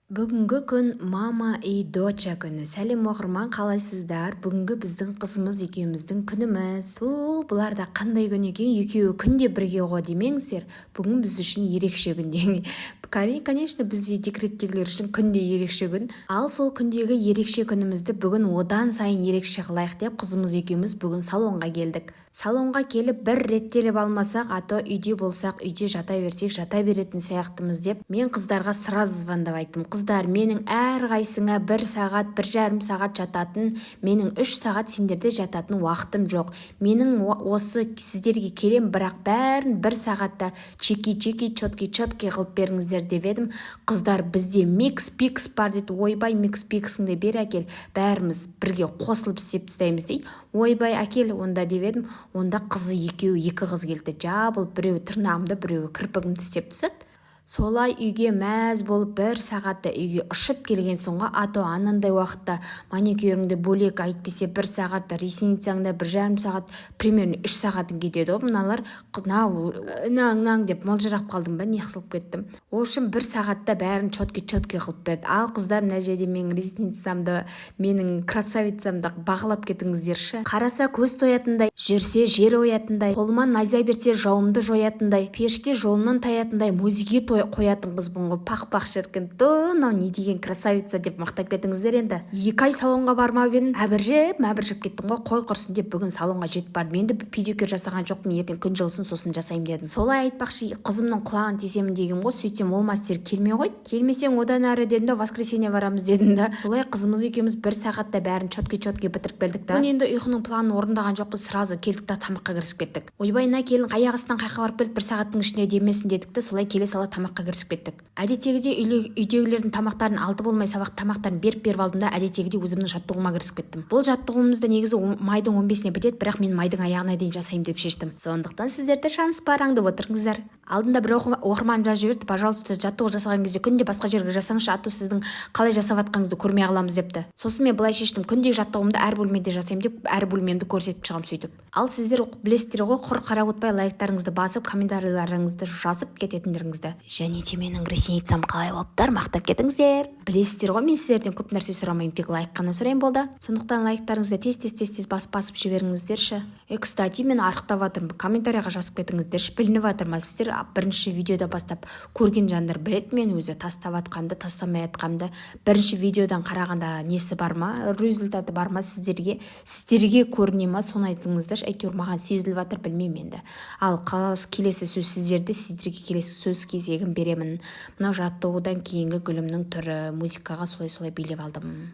Бүгінгі күн мама и доча күні. Сәлем оқырман, қалайсыздар? Бүгінгі біздің қызымыз екеуміздің күніміз. Бұларда қандай күн екен? Екеуі күнде бірге ғой демеңіздер. Бүгін біз үшін ерекше күн. Конечно, бізде декреттегілер үшін күнде ерекше күн. Ал сол күндегі ерекше күнімізді бүгін одан сайын ерекше қылайық деп қызымыз екеуміз бүгін салонға келдік. Салонға келіп бір реттеліп алмасақ, ато үйде болсақ, үйде жата берсек, жата беретін сияқтымыз деп, мен қыздарға сразу звондап айттым. Қыздар, менің әрқайсыңа 1 сағат, 1,5 сағат жататын, менің 3 сағат сендерде жататын уақытым жоқ. Менің осы сіздерге келем, бірақ бәрін 1 сағатта чеки, чотки қылып беріңіздер деп едім. Қыздар, бізде микс-пикс бар дейді. Ойбай, микс-пиксіңді бер әкел, бәріміз бірге қосылып істеп тастаймыз дейді. Ойбай, әкел онда деп едім. Онда қызы екеуі, 2 қыз келді. Жабылып, біреуі тырнағымды, біреуі кірпігімді істеп тастады. Солай үйге мәз болып 1 сағатта үйге ұшып келген соңға, ато анандай уақытта маникюріңді бөлек, әйтпесе 1 сағатта, ресницаңда 1,5 сағат, примерно 3 сағатын кетеді. Мыналар наң деп мылжырап қалдым ба, не қылып кеттім. В общем, 1 сағатта бәрін чотки қылып берді. Ал қыздар, мына жерде менің ресницамды, менің красавицамды бағалап кетіңіздерші. Қараса көз тоятындай, жүрсе жер оятындай, қолыма найза берсе жауымды жоятындай, періште жолынан таятындай, музейге қоятын қызбын ғой, пақ шіркін. Мынау не деген красавица деп мақтап кетіңіздер енді. 2 ай салонға бармап едім, мәбіржіп кеттім ғой, қой құрсын деп бүгін салонға жетіп бардым. Енді педикюр жасаған жоқпын, ертең күн жылысын сосын жасаймын дедім. Солай айтпақшы, қызымның құлағын тесемін дегем ғой, сөйтсем ол мастер келмей қойды. Келмесең одан әрі дедім да, воскресенье барамыз дедім да. Солай қызымыз екеуміз 1 сағатта бәрін чотки бітіріп келдік та. Енді ұйқының планын орындаған жоқпыз, сразу келдік та тамаққа кірісіп кеттік. Ойбай, на келін аяқ астынан қайқа барып келді, 1 сағаттың ішінде демесін дедік та, солай келе сала тамаққа кірісіп кеттік. Әдеттегіде үйдегілердің тамақтарын алды болмай сабақ тамақтарын беріп алдым да, әдеттегіде өзімнің жаттығуыма кірісіп кеттім. Бұл жаттығуымызда негізі майдың 15-іне бітеді, бірақ мен майдың аяғына дейін жасаймын деп шештім. Сондықтан сіздерде шанс бар, аңдып отырыңыздар. Алдында бір оқырман жазып жіберді, пожалуйста, жаттығу жасаған кезде күнде басқа жерге жасаңызшы, ато сіздің қалай жасап жатқаныңызды көрмей қаламыз депті. Сосын мен былай шештім, күнде жаттығуымды әр бөлмеде жасаймын деп, әр бөлмемді көрсетіп шығам сөйтіп. Ал сіздер білесіздер ғой, құр қарап отпай лайктарыңызды басып, комментарийлеріңізді жазып кететіндеріңізді. Және де менің ресницам қалай болыптар, мақтап кетіңіздер. Білесіздер ғой, мен сіздерден көп нәрсе сұрамаймын, тек лайк қана сұраймын болды. Сондықтан лайктарыңызды тез басып жіберіңіздерші. Кстати, мен арықтап жатырмын, комментарийға жазып кетіңіздерші, білініп жатыр ма сіздер? Бірінші видеода бастап көрген жандар білет, мен өзі тастап атқанды, тастамай атқанды. Бірінші видеодан қарағанда несі бар ма, результаты бар ма сіздерге көріне ма, соны айтыңыздаршы. Әйтеуір маған сезіліп жатыр, білмеймін енді. Ал келесі сөз сіздерге келесі сөз кезегін беремін. Мынау жаттығудан кейінгі гүлімнің түрі, музыкаға солай билеп алдым.